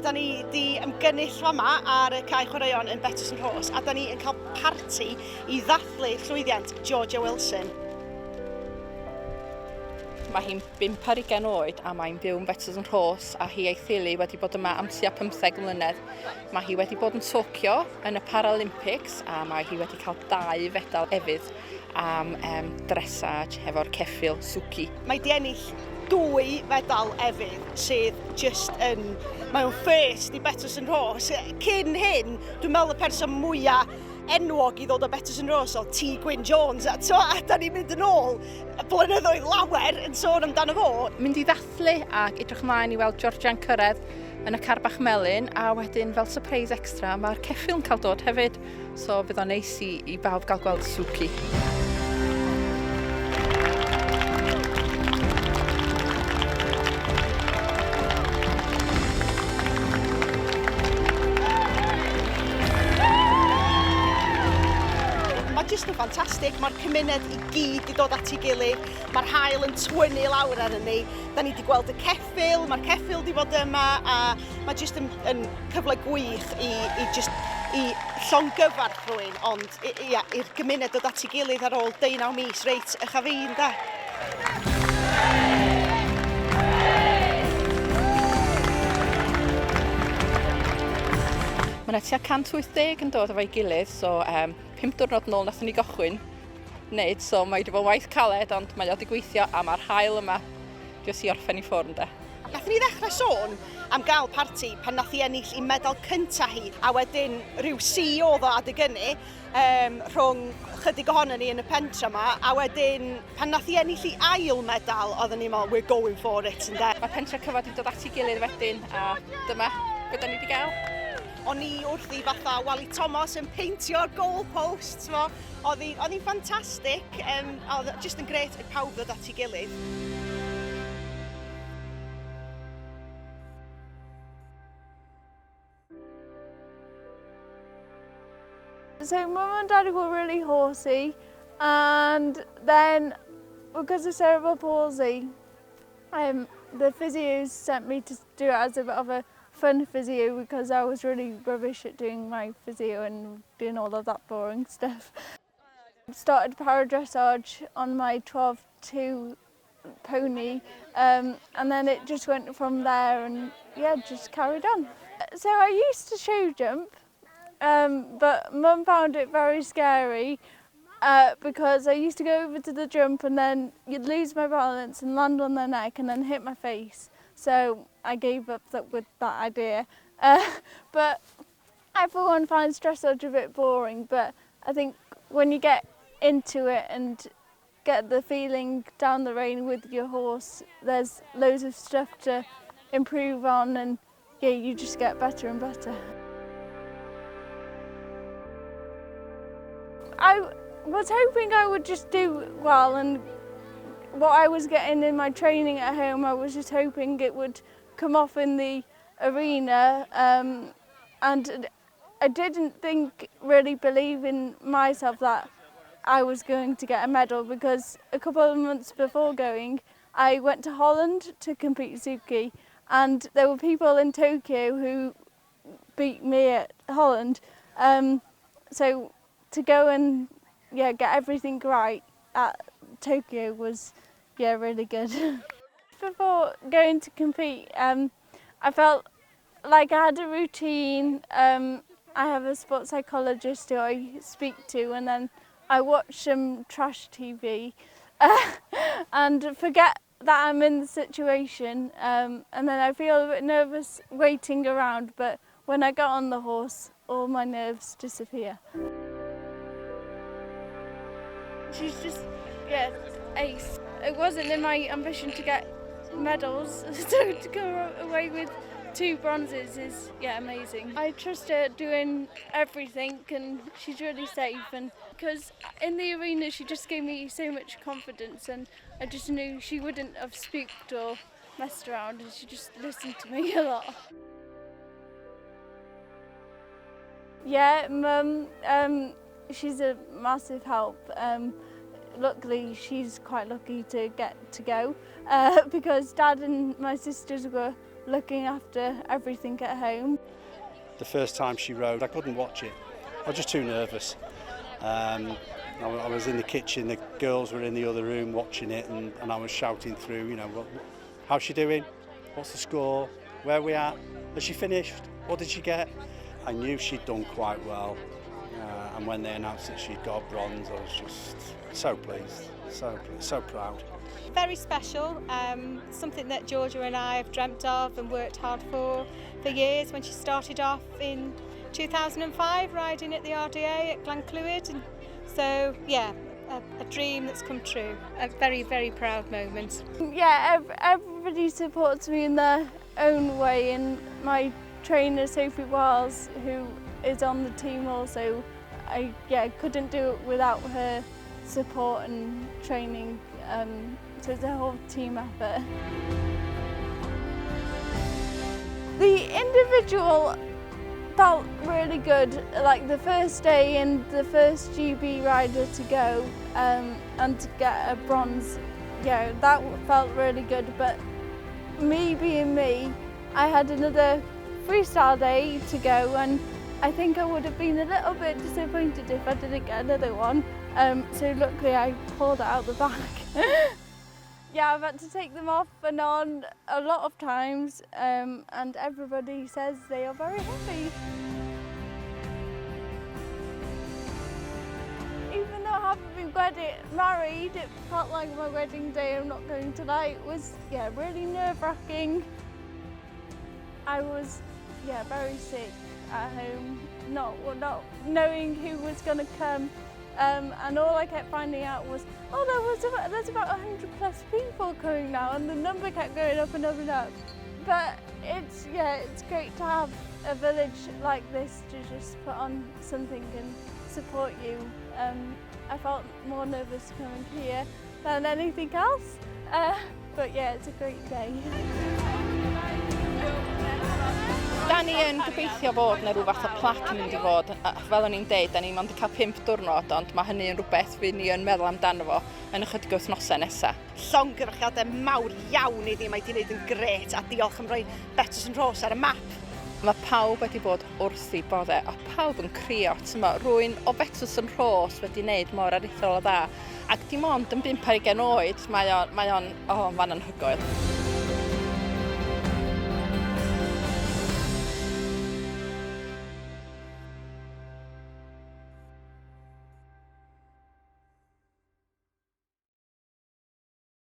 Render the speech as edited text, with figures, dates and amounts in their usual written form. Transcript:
Da ni di ymgynnull fama ar y cae chwaraeon yn Betws yn Rhôs, a da ni yn cael parti i ddathlu llwyddiant Georgia Wilson. Mae hi'n 50 oed a mae'n byw yn Betws yn Rhôs a hi a'i theulu wedi bod yma am tua 15 mlynedd. Mae hi wedi bod yn Tokyo yn y Paralympics a mae hi wedi cael 2 fedal efydd am dressage hefo'r ceffyl Suki. Mae di ennill 2 fedal efydd sydd just yn... Mae'n first i Betws yn Rhôs. Cyn hyn, dwi'n meddwl y person mwyaf enwog i ddod o Betws yn Rhôs o T. Gwyn Jones. A da ni'n mynd yn ôl blynyddoedd lawer yn sôn amdano fo. Mynd i ddathlu ac edrych ymlaen i weld Georgia'n cyrraedd yn y car bach melyn a wedyn fel surprise extra mae'r ceffyl yn cael dod hefyd. So fydd o'n neis i bawb gael gweld Suki. Jyst yn ffantastig, mae'r cymuned i gyd i dod at ei gilydd, mae'r haul yn twynu lawr ar ni. Da ni wedi gweld y ceffyl, mae'r ceffyl wedi bod yma a mae jyst yn cyfle gwych i llongyfarch rhywun, ond i'r gymuned dod at ei gilydd ar ôl 19 mis reit ycha fi, ynda. Mae yna tua 180 yn dod efo'i gilydd, so 5 diwrnod nôl nathon ni gychwyn wneud, so mae wedi bod waith caled, ond mae wedi gweithio a mae'r haul yma jyst i orffen i ffwrn de. Nathon ni ddechrau sôn am gael parti pan nath i ennill i medal cynta hi, a wedyn rhyw CEO oedd o adeg ynny rhwng chydig ohonon ni yn y pentra yma, a wedyn pan nath i ennill i ail medal, oedden ni'n meddwl, we're going for it, ynde. Mae pentra cyfod wedi dod at ei gilydd wedyn, a dyma beth da ni wedi gael. O'n i wrthi fatha Wally Thomas yn peintio'r goalposts, oedd hi'n ffantastig, oedd jyst yn gret i pawb ddod at ei gilydd. So Mum and Dad were really horsey, and then because of cerebral palsy, the physios sent me to do it as a bit of a fun physio because I was really rubbish at doing my physio and doing all of that boring stuff. Started para dressage on my 12-2 pony, and then it just went from there and yeah, just carried on. So I used to show jump, but Mum found it very scary because I used to go over to the jump and then you'd lose my balance and land on their neck and then hit my face. So I gave up with that idea. But everyone finds dressage a bit boring, but I think when you get into it and get the feeling down the rein with your horse, there's loads of stuff to improve on and yeah, you just get better and better. I was hoping I would just do well, and what I was getting in my training at home, I was just hoping it would come off in the arena, and I didn't really believe in myself that I was going to get a medal, because a couple of months before going I went to Holland to compete Suki, and there were people in Tokyo who beat me at Holland, so to go and get everything right at Tokyo was really good. Before going to compete, I felt like I had a routine. I have a sports psychologist who I speak to, and then I watch some trash TV and forget that I'm in the situation, and then I feel a bit nervous waiting around, but when I get on the horse, all my nerves disappear. She's just, ace. It wasn't in my ambition to get medals, so to go away with 2 bronzes is amazing. I trust her doing everything, and she's really safe, and because in the arena she just gave me so much confidence, and I just knew she wouldn't have spooked or messed around, and she just listened to me a lot. Yeah, Mum, she's a massive help. Luckily, she's quite lucky to get to go because Dad and my sisters were looking after everything at home. The first time she rode, I couldn't watch it. I was just too nervous. I was in the kitchen, the girls were in the other room watching it, and I was shouting through, you know, how's she doing? What's the score? Where are we at? Has she finished? What did she get? I knew she'd done quite well, and when they announced that she'd got a bronze, I was just so pleased, so proud. Very special, something that Georgia and I have dreamt of and worked hard for years when she started off in 2005 riding at the RDA at Glenclwyd, and so yeah, a dream that's come true, a very, very proud moment. Yeah, everybody supports me in their own way, and my trainer Sophie Wiles, who is on the team also, I couldn't do it without her support and training, so it's a whole team effort. The individual felt really good, like the first day and the first GB rider to go and to get a bronze, yeah, that felt really good. But me being me, I had another freestyle day to go, and I think I would have been a little bit disappointed if I didn't get another one. So luckily I pulled it out the back. Yeah, I've had to take them off and on a lot of times, and everybody says they are very happy. Even though I haven't been married, it felt like my wedding day. I'm not going tonight. It was, yeah, really nerve-wracking. I was, yeah, very sick at home, not knowing who was going to come. And all I kept finding out was, oh, there's about 100 plus people coming now, and the number kept going up and up and up. But it's great to have a village like this to just put on something and support you. I felt more nervous coming here than anything else, but yeah, it's a great day. Da ni yn gobeithio fod yna rhyw fath o plac yn mynd I fod, fel o'n i'n deud, da ni mond 'di cael 5 diwrnod, ond mae hynny yn rhywbeth fydd ni yn meddwl amdano fo yn ychydig wythnosau nesaf. Llongyfarchiadau mawr iawn iddi, mae wedi gwneud yn gret, a diolch am roi Betws yn Rhôs ar y map. Mae pawb wedi bod wrth ei boddau, a pawb yn crio, rwy'n o Betws yn Rhôs wedi gwneud mor aruthrol o dda, ac dim ond yn 25 oed, mae o'n anhygoel.